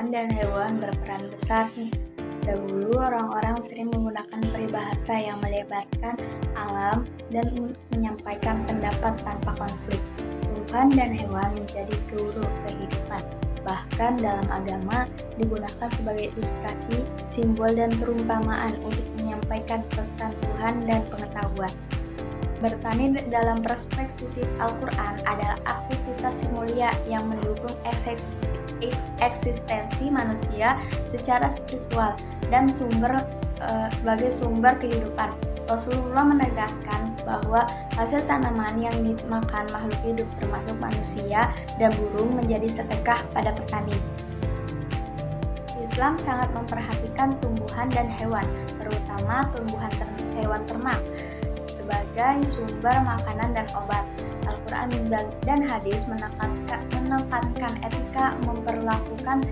tumbuhan dan hewan berperan besar nih. Dahulu orang-orang sering menggunakan peribahasa yang melebarkan alam dan menyampaikan pendapat tanpa konflik. Tumbuhan dan hewan menjadi guru kehidupan. Bahkan dalam agama digunakan sebagai ilustrasi, simbol dan perumpamaan untuk menyampaikan pesan Tuhan dan pengetahuan. Bertani dalam perspektif Al-Quran adalah aktivitas mulia yang mendukung eksistensi manusia secara spiritual dan sebagai sumber kehidupan. Rasulullah menegaskan bahwa hasil tanaman yang dimakan makhluk hidup termasuk manusia dan burung menjadi sedekah pada petani. Islam sangat memperhatikan tumbuhan dan hewan, terutama tumbuhan hewan ternak, sebagai sumber makanan dan obat. Al-Quran dan hadis menekankan etika memperlakukan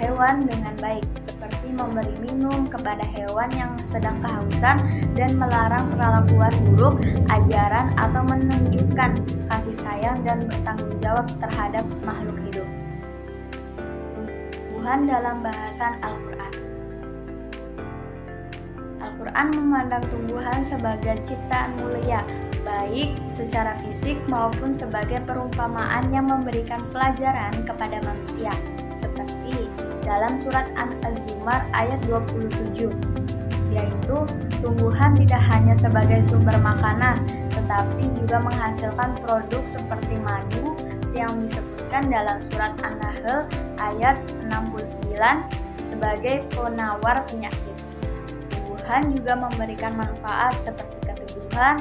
hewan dengan baik, seperti memberi minum kepada hewan yang sedang kehausan dan melarang perlakuan buruk, ajaran atau menunjukkan kasih sayang dan bertanggung jawab terhadap makhluk hidup. Tumbuhan dalam bahasan Al-Quran. Al-Quran memandang tumbuhan sebagai ciptaan mulia, baik secara fisik maupun sebagai perumpamaan yang memberikan pelajaran kepada manusia, seperti dalam surat Az-Zumar ayat 27, yaitu tumbuhan tidak hanya sebagai sumber makanan, tetapi juga menghasilkan produk seperti madu yang disebutkan dalam surat An-Nahl ayat 69 sebagai penawar penyakit. Tumbuhan juga memberikan manfaat seperti ketubuhan,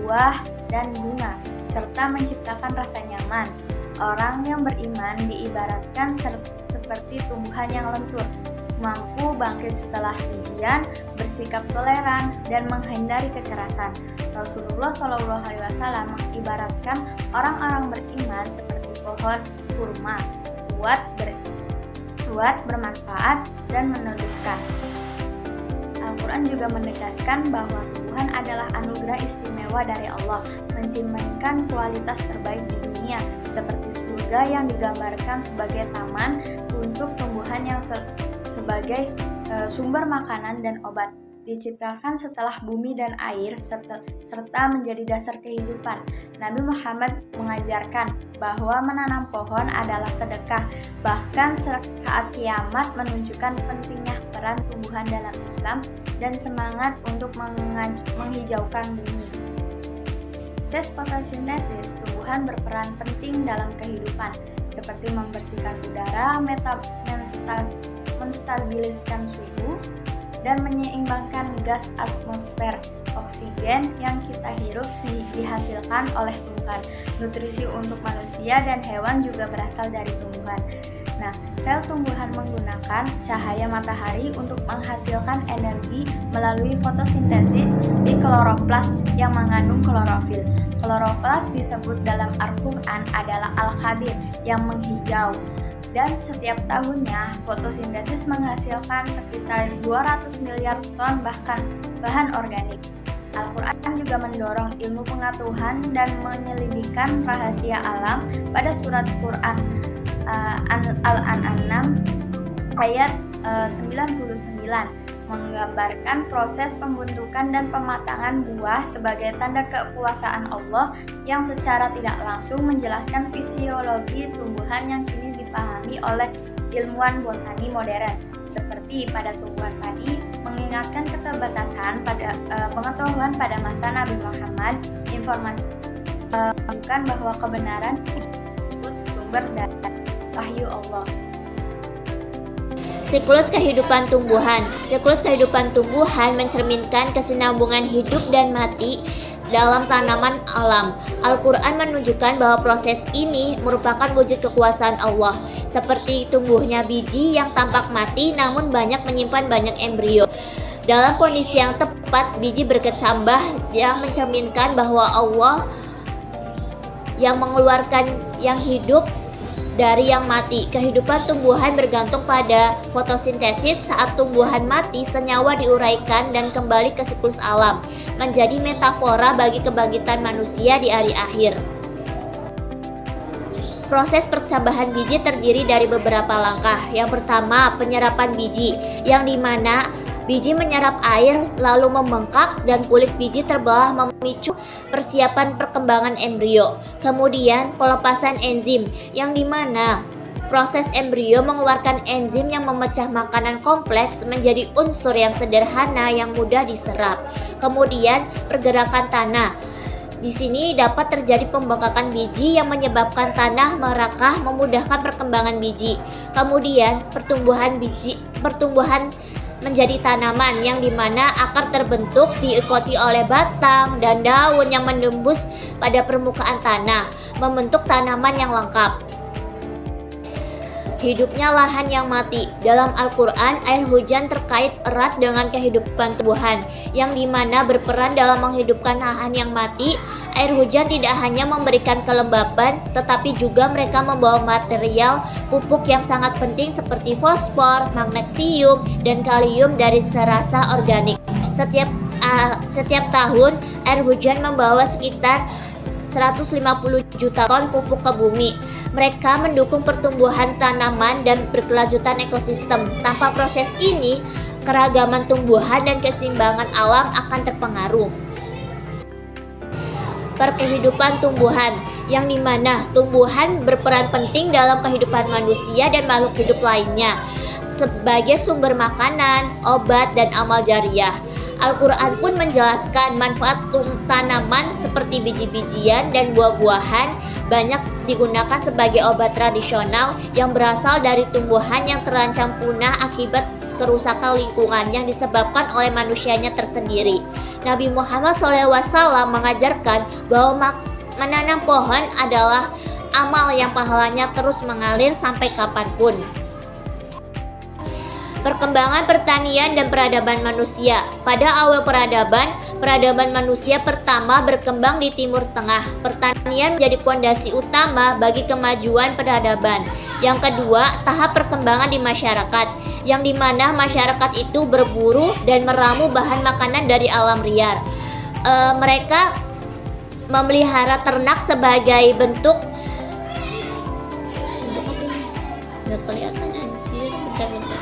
buah, dan bunga, serta menciptakan rasa nyaman. Orang yang beriman diibaratkan seperti tumbuhan yang lentur, mampu bangkit setelah ujian, bersikap toleran, dan menghindari kekerasan. Rasulullah SAW mengibaratkan orang-orang beriman seperti pohon kurma, kuat bermanfaat, dan menundukkan. Al-Quran juga menegaskan bahwa tumbuhan adalah anugerah istimewa dari Allah, mencerminkan kualitas terbaik di dunia, seperti surga yang digambarkan sebagai taman untuk tumbuhan yang sebagai sumber makanan dan obat, diciptakan setelah bumi dan air serta menjadi dasar kehidupan. Nabi Muhammad mengajarkan bahwa menanam pohon adalah sedekah. Bahkan saat kiamat menunjukkan pentingnya peran tumbuhan dalam Islam dan semangat untuk menghijaukan bumi. Proses fotosintesis tumbuhan berperan penting dalam kehidupan, seperti membersihkan udara, menstabilkan suhu, dan menyeimbangkan gas atmosfer. Oksigen yang kita hirup dihasilkan oleh tumbuhan. Nutrisi untuk manusia dan hewan juga berasal dari tumbuhan. Nah, sel tumbuhan menggunakan cahaya matahari untuk menghasilkan energi melalui fotosintesis di kloroplas yang mengandung klorofil. Kloroplas disebut dalam Al-Quran adalah Al-Khabir yang menghijau. Dan setiap tahunnya fotosintesis menghasilkan sekitar 200 miliar ton bahan organik. Al-Quran juga mendorong ilmu pengetahuan dan menyelidikkan rahasia alam pada surat Quran Al-An'am ayat 99 menggambarkan proses pembentukan dan pematangan buah sebagai tanda kekuasaan Allah yang secara tidak langsung menjelaskan fisiologi tumbuhan yang kini dipahami oleh ilmuwan botani modern. Seperti pada tumbuhan tadi, mengingatkan keterbatasan pada pengetahuan pada masa Nabi Muhammad, informasi menunjukkan bahwa kebenaran itu sumber dari wahyu Allah. Siklus kehidupan tumbuhan. Siklus kehidupan tumbuhan mencerminkan kesinambungan hidup dan mati dalam tanaman alam. Al-Quran menunjukkan bahwa proses ini merupakan wujud kekuasaan Allah, seperti tumbuhnya biji yang tampak mati namun banyak menyimpan banyak embrio. Dalam kondisi yang tepat, biji berkecambah yang mencerminkan bahwa Allah yang mengeluarkan yang hidup dari yang mati. Kehidupan tumbuhan bergantung pada fotosintesis. Saat tumbuhan mati, senyawa diuraikan dan kembali ke siklus alam, menjadi metafora bagi kebangkitan manusia di hari akhir. Proses percambahan biji terdiri dari beberapa langkah. Yang pertama, penyerapan biji, yang dimana biji menyerap air lalu membengkak dan kulit biji terbelah memicu persiapan perkembangan embrio. Kemudian pelepasan enzim, yang dimana proses embrio mengeluarkan enzim yang memecah makanan kompleks menjadi unsur yang sederhana yang mudah diserap. Kemudian pergerakan tanah. Di sini dapat terjadi pembengkakan biji yang menyebabkan tanah merakah memudahkan perkembangan biji. Kemudian pertumbuhan menjadi tanaman, yang dimana akar terbentuk diikuti oleh batang dan daun yang menembus pada permukaan tanah, membentuk tanaman yang lengkap. Hidupnya lahan yang mati. Dalam Al-Quran, air hujan terkait erat dengan kehidupan tumbuhan, yang dimana berperan dalam menghidupkan lahan yang mati. Air hujan tidak hanya memberikan kelembaban, tetapi juga mereka membawa material pupuk yang sangat penting seperti fosfor, magnesium, dan kalium dari serasa organik. Setiap tahun, air hujan membawa sekitar 150 juta ton pupuk ke bumi. Mereka mendukung pertumbuhan tanaman dan berkelanjutan ekosistem. Tanpa proses ini, keragaman tumbuhan dan keseimbangan alam akan terpengaruh. Perkehidupan tumbuhan, yang dimana tumbuhan berperan penting dalam kehidupan manusia dan makhluk hidup lainnya sebagai sumber makanan, obat, dan amal jariah. Al-Quran pun menjelaskan manfaat tanaman seperti biji-bijian dan buah-buahan banyak digunakan sebagai obat tradisional yang berasal dari tumbuhan yang terancam punah akibat kerusakan lingkungan yang disebabkan oleh manusianya tersendiri. Nabi Muhammad SAW mengajarkan bahwa menanam pohon adalah amal yang pahalanya terus mengalir sampai kapanpun. Perkembangan pertanian dan peradaban manusia. Pada awal peradaban manusia pertama berkembang di Timur Tengah. Pertanian menjadi fondasi utama bagi kemajuan peradaban. Yang kedua, tahap perkembangan di masyarakat, yang dimana masyarakat itu berburu dan meramu bahan makanan dari alam liar. Mereka memelihara ternak sebagai bentuk nggak kelihatan sendiri, bentar.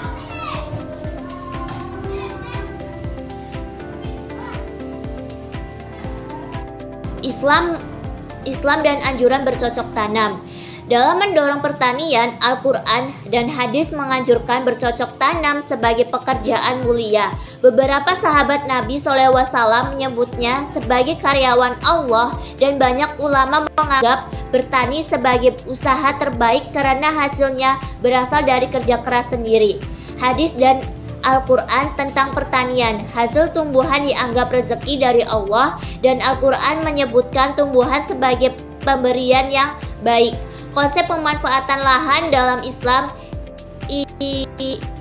Islam dan anjuran bercocok tanam. Dalam mendorong pertanian, Al-Quran dan hadis menganjurkan bercocok tanam sebagai pekerjaan mulia. Beberapa sahabat Nabi SAW menyebutnya sebagai karyawan Allah, dan banyak ulama menganggap bertani sebagai usaha terbaik karena hasilnya berasal dari kerja keras sendiri. Hadis dan Al-Quran tentang pertanian, hasil tumbuhan dianggap rezeki dari Allah, dan Al-Quran menyebutkan tumbuhan sebagai pemberian yang baik. Konsep pemanfaatan lahan dalam Islam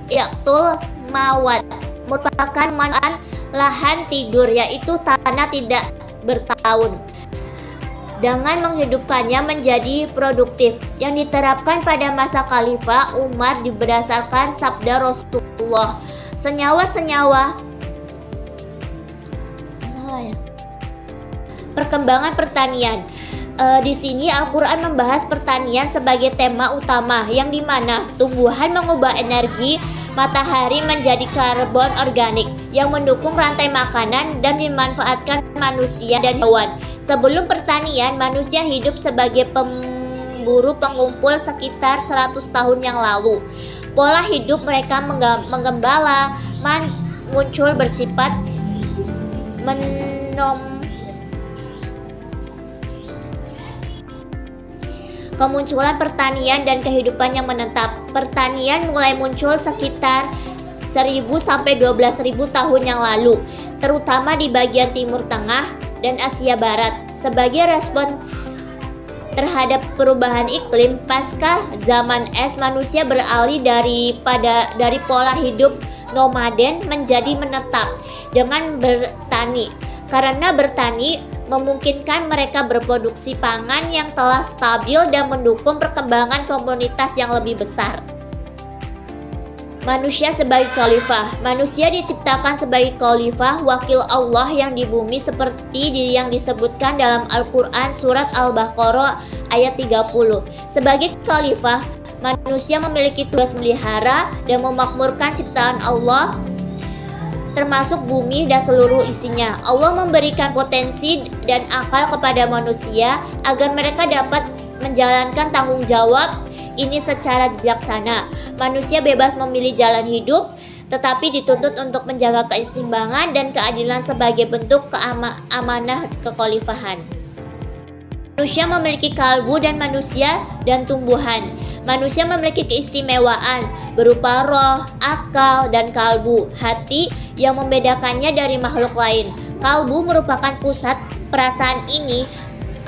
Iqtul Mawad merupakan manfaat lahan tidur, yaitu tanah tidak bertahun, dengan menghidupkannya menjadi produktif, yang diterapkan pada masa Khalifah Umar berdasarkan sabda Rasulullah. Perkembangan pertanian. Di sini Al-Quran membahas pertanian sebagai tema utama, yang dimana tumbuhan mengubah energi matahari menjadi karbon organik yang mendukung rantai makanan dan dimanfaatkan manusia dan hewan. Sebelum pertanian, manusia hidup sebagai pemburu pengumpul sekitar 100 tahun yang lalu. Pola hidup mereka menggembala muncul bersifat kemunculan pertanian dan kehidupan yang menetap. Pertanian mulai muncul sekitar 1000 sampai 12.000 tahun yang lalu, terutama di bagian Timur Tengah dan Asia Barat. Sebagai respon terhadap perubahan iklim pasca zaman es, manusia beralih dari pola hidup nomaden menjadi menetap dengan bertani. Karena bertani memungkinkan mereka berproduksi pangan yang telah stabil dan mendukung perkembangan komunitas yang lebih besar. Manusia sebagai khalifah. Manusia diciptakan sebagai khalifah, wakil Allah yang di bumi, seperti yang disebutkan dalam Al-Quran surat Al-Baqarah ayat 30. Sebagai khalifah, manusia memiliki tugas melihara dan memakmurkan ciptaan Allah, termasuk bumi dan seluruh isinya. Allah memberikan potensi dan akal kepada manusia agar mereka dapat menjalankan tanggung jawab ini secara bijaksana. Manusia bebas memilih jalan hidup, tetapi dituntut untuk menjaga keseimbangan dan keadilan sebagai bentuk amanah kekhalifahan. Manusia memiliki kalbu dan manusia dan tumbuhan. Manusia memiliki keistimewaan berupa roh, akal, dan kalbu, hati yang membedakannya dari makhluk lain. Kalbu merupakan pusat perasaan ini,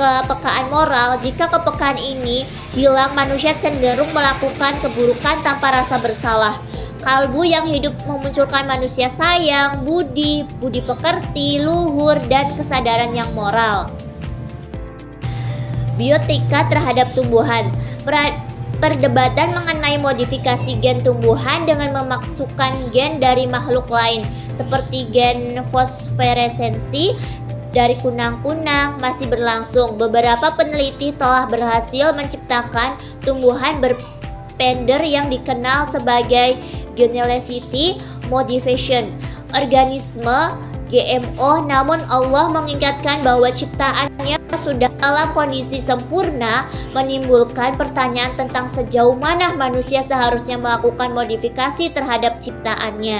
kepekaan moral. Jika kepekaan ini hilang, manusia cenderung melakukan keburukan tanpa rasa bersalah. Kalbu yang hidup memunculkan manusia sayang, budi pekerti, luhur, dan kesadaran yang moral. Biotika terhadap tumbuhan. Perdebatan mengenai modifikasi gen tumbuhan dengan memasukkan gen dari makhluk lain seperti gen fosforesensi dari kunang-kunang masih berlangsung. Beberapa peneliti telah berhasil menciptakan tumbuhan berpender yang dikenal sebagai genetically modified organisme GMO, namun Allah mengingatkan bahwa ciptaannya sudah dalam kondisi sempurna, menimbulkan pertanyaan tentang sejauh mana manusia seharusnya melakukan modifikasi terhadap ciptaannya.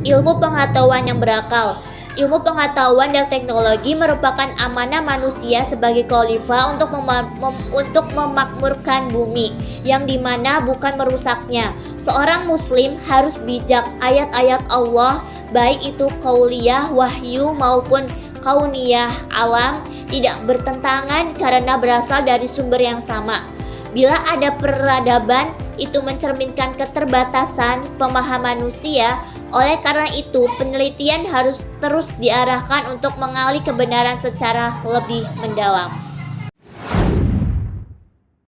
Ilmu pengetahuan yang berakal. Ilmu pengetahuan dan teknologi merupakan amanah manusia sebagai khalifah untuk memakmurkan bumi, yang dimana bukan merusaknya. Seorang muslim harus bijak. Ayat-ayat Allah, baik itu qauliyah, wahyu maupun kauniyah, alam, tidak bertentangan karena berasal dari sumber yang sama. Bila ada peradaban, itu mencerminkan keterbatasan pemahaman manusia. Oleh karena itu, penelitian harus terus diarahkan untuk mengali kebenaran secara lebih mendalam.